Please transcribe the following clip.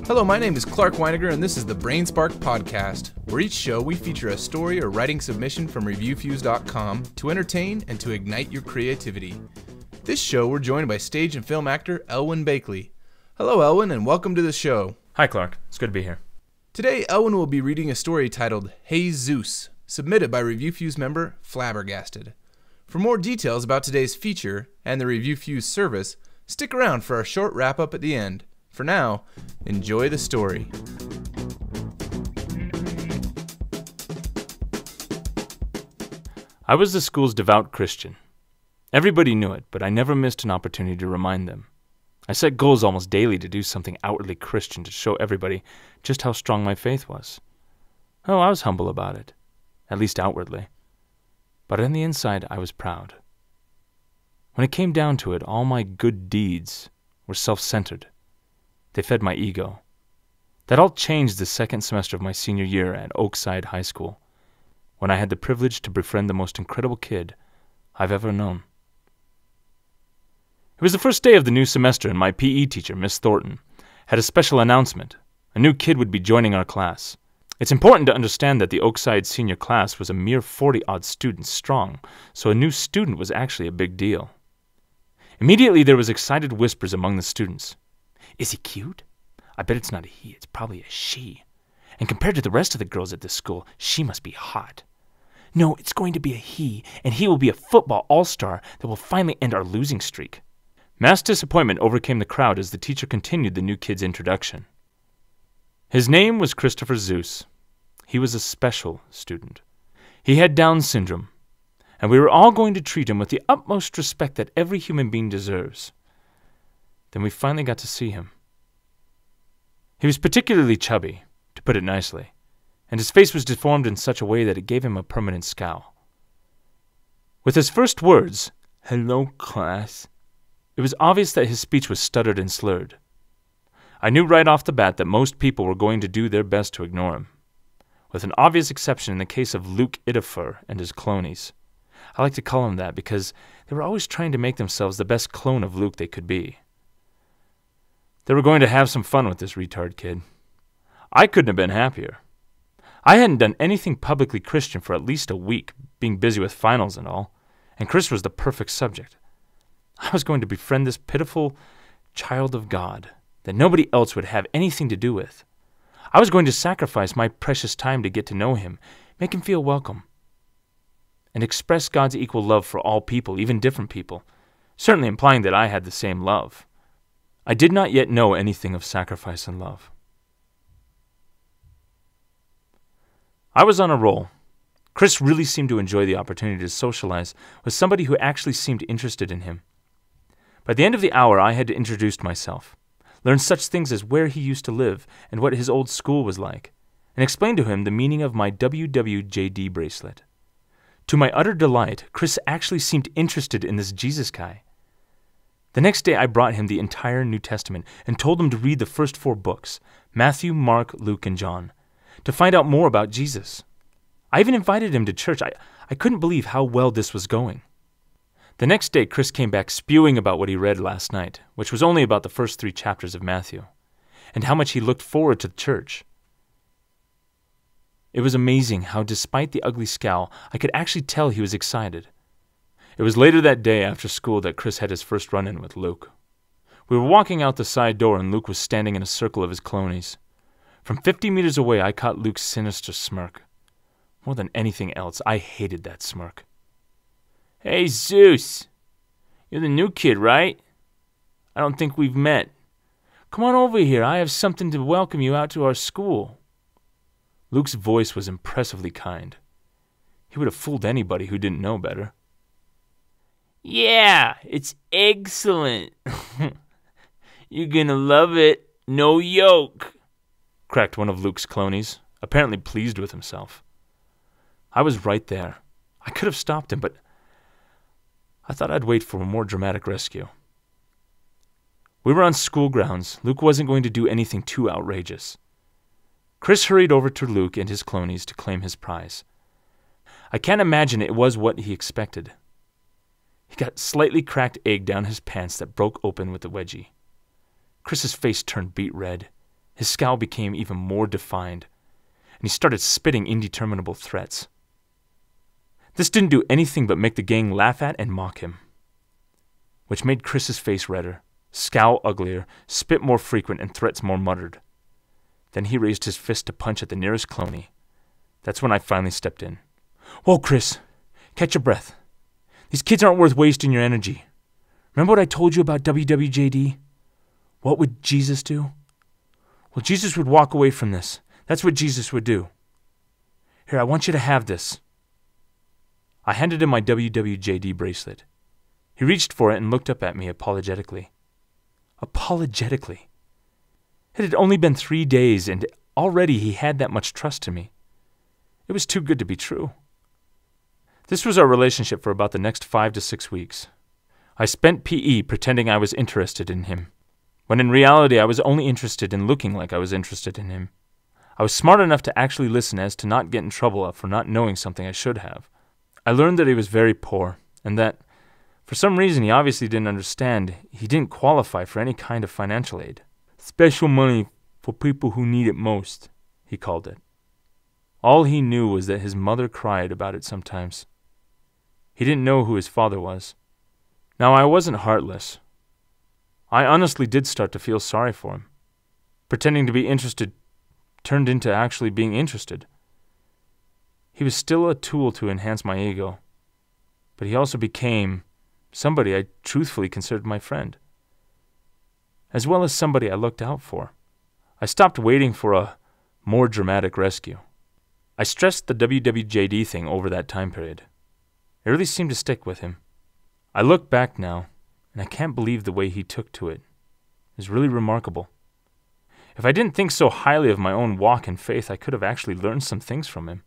Hello, my name is Clark Weiniger, and this is the BrainSpark podcast, where each show we feature a story or writing submission from ReviewFuse.com to entertain and to ignite your creativity. This show, we're joined by stage and film actor Elwyn Bakley. Hello, Elwyn, and welcome to the show. Hi, Clark. It's good to be here. Today, Elwyn will be reading a story titled Hey Zuce, submitted by ReviewFuse member Flabbergasted. For more details about today's feature and the ReviewFuse service, stick around for our short wrap-up at the end. For now, enjoy the story. I was the school's devout Christian. Everybody knew it, but I never missed an opportunity to remind them. I set goals almost daily to do something outwardly Christian to show everybody just how strong my faith was. Oh, I was humble about it, at least outwardly. But on the inside, I was proud. When it came down to it, all my good deeds were self-centered. They fed my ego. That all changed the second semester of my senior year at Oakside High School, when I had the privilege to befriend the most incredible kid I've ever known. It was the first day of the new semester, and my PE teacher, Miss Thornton, had a special announcement. A new kid would be joining our class. It's important to understand that the Oakside senior class was a mere 40-odd students strong, so a new student was actually a big deal. Immediately there was excited whispers among the students. Is he cute? I bet it's not a he, it's probably a she. And compared to the rest of the girls at this school, she must be hot. No, it's going to be a he, and he will be a football all-star that will finally end our losing streak. Mass disappointment overcame the crowd as the teacher continued the new kid's introduction. His name was Christopher Zuce. He was a special student. He had Down syndrome, and we were all going to treat him with the utmost respect that every human being deserves. Then we finally got to see him. He was particularly chubby, to put it nicely, and his face was deformed in such a way that it gave him a permanent scowl. With his first words, "Hello, class," it was obvious that his speech was stuttered and slurred. I knew right off the bat that most people were going to do their best to ignore him, with an obvious exception in the case of Luke Itafer and his clonies. I like to call him that because they were always trying to make themselves the best clone of Luke they could be. They were going to have some fun with this retard kid. I couldn't have been happier. I hadn't done anything publicly Christian for at least a week, being busy with finals and all, and Chris was the perfect subject. I was going to befriend this pitiful child of God that nobody else would have anything to do with. I was going to sacrifice my precious time to get to know him, make him feel welcome, and express God's equal love for all people, even different people, certainly implying that I had the same love. I did not yet know anything of sacrifice and love. I was on a roll. Chris really seemed to enjoy the opportunity to socialize with somebody who actually seemed interested in him. By the end of the hour, I had introduced myself, learned such things as where he used to live and what his old school was like, and explained to him the meaning of my WWJD bracelet. To my utter delight, Chris actually seemed interested in this Jesus guy. The next day I brought him the entire New Testament and told him to read the first 4 books, Matthew, Mark, Luke, and John, to find out more about Jesus. I even invited him to church. I couldn't believe how well this was going. The next day Chris came back spewing about what he read last night, which was only about the first 3 chapters of Matthew, and how much he looked forward to the church. It was amazing how, despite the ugly scowl, I could actually tell he was excited. It was later that day after school that Chris had his first run-in with Luke. We were walking out the side door and Luke was standing in a circle of his clonies. From 50 meters away, I caught Luke's sinister smirk. More than anything else, I hated that smirk. "Hey, Zuce, you're the new kid, right? I don't think we've met. Come on over here. I have something to welcome you out to our school." Luke's voice was impressively kind. He would have fooled anybody who didn't know better. "Yeah, it's excellent. You're gonna love it. No yoke," cracked one of Luke's clonies, apparently pleased with himself. I was right there. I could have stopped him, but I thought I'd wait for a more dramatic rescue. We were on school grounds. Luke wasn't going to do anything too outrageous. Chris hurried over to Luke and his clonies to claim his prize. I can't imagine it was what he expected. He got slightly cracked egg down his pants that broke open with the wedgie. Chris's face turned beet red. His scowl became even more defined, and he started spitting indeterminable threats. This didn't do anything but make the gang laugh at and mock him, which made Chris's face redder, scowl uglier, spit more frequent, and threats more muttered. Then he raised his fist to punch at the nearest cloney. That's when I finally stepped in. "Whoa, Chris, catch your breath. These kids aren't worth wasting your energy. Remember what I told you about WWJD? What would Jesus do? Well, Jesus would walk away from this. That's what Jesus would do. Here, I want you to have this." I handed him my WWJD bracelet. He reached for it and looked up at me apologetically. Apologetically. It had only been 3 days, and already he had that much trust in me. It was too good to be true. This was our relationship for about the next 5 to 6 weeks. I spent PE pretending I was interested in him, when in reality I was only interested in looking like I was interested in him. I was smart enough to actually listen as to not get in trouble for not knowing something I should have. I learned that he was very poor, and that, for some reason he obviously didn't understand, he didn't qualify for any kind of financial aid. Special money for people who need it most, he called it. All he knew was that his mother cried about it sometimes. He didn't know who his father was. Now, I wasn't heartless. I honestly did start to feel sorry for him. Pretending to be interested turned into actually being interested. He was still a tool to enhance my ego, but he also became somebody I truthfully considered my friend, as well as somebody I looked out for. I stopped waiting for a more dramatic rescue. I stressed the WWJD thing over that time period. It really seemed to stick with him. I look back now, and I can't believe the way he took to it. It was really remarkable. If I didn't think so highly of my own walk in faith, I could have actually learned some things from him.